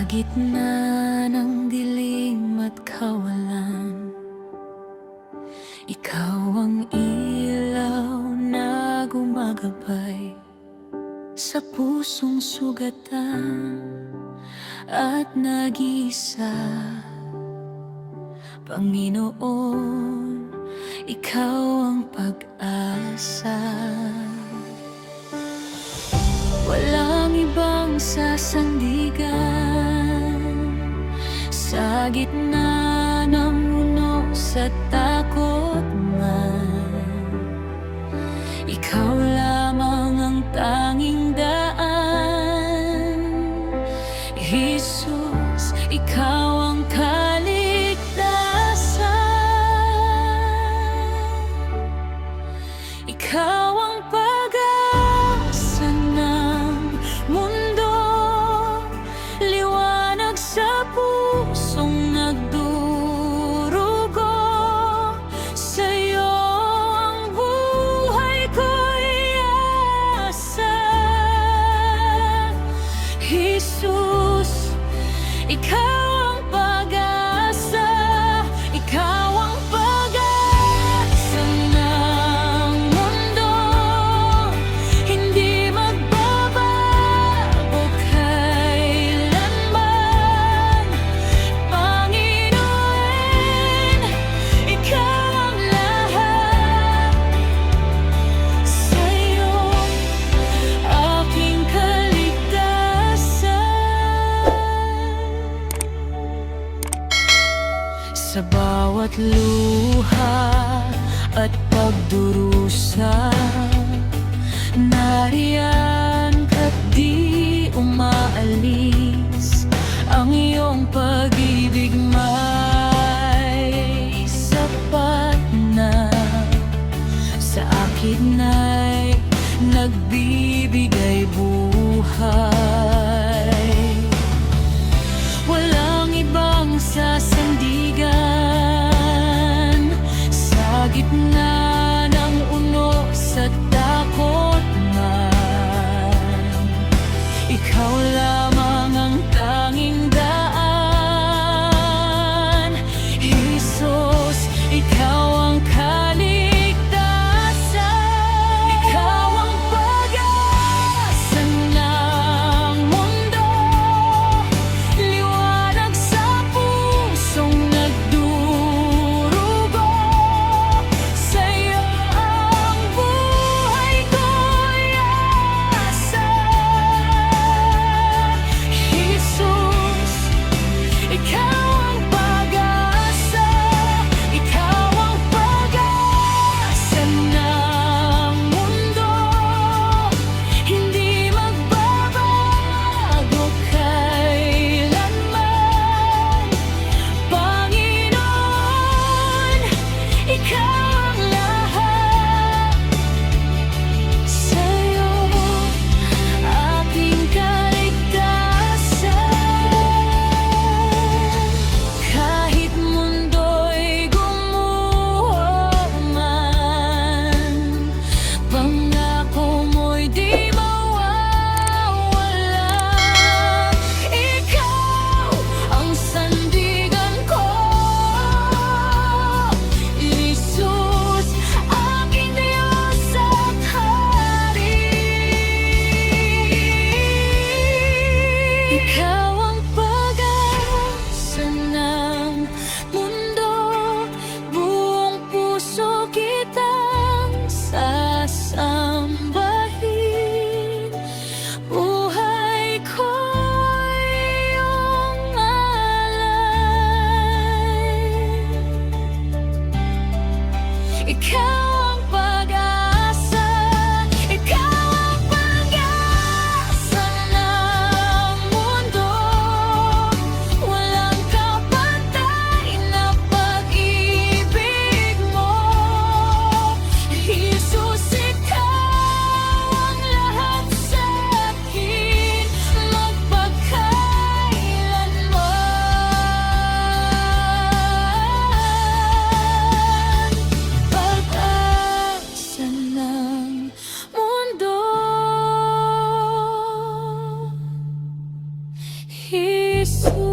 gitna ng dilim at kawalan, ikaw ang ilaw na gumagabay sa pusong sugatan at nag-iisa. Panginoon, ikaw ang pag-asa. Walang ibang sasandigan sa gitna ng unos at takot man. Ikaw lamang ang tanging daan. Jesus, ikaw ang kaligtasan. Ikaw ang pag-asa ng mundo, liwanag sa pusong nagdurugo. Sa'yo ang buhay ko'y asa. Jesus, ikaw ang pag-asa. Ikaw ang pag-asa ng mundo, hindi magbabago kailanman. Panginoon, ikaw ang lahat. Sa'yo aking kaligtasan. Sa bawat luha at pagdurusa, nariyan ka't di umaalis. Ang iyong pag-ibig may sapat na sa akin ay nagbibigay buhay. Walang ibang sasandigan sa gitna ng unos at takot man. Ikaw lamang ang tanging daan. Jesus, ikaw ang kaligtasan. Ikaw ang pag-asa ng mundo, liwanag sa pusong nagdurugo. Sa'yo ang buhay ko'y asa. Isusunod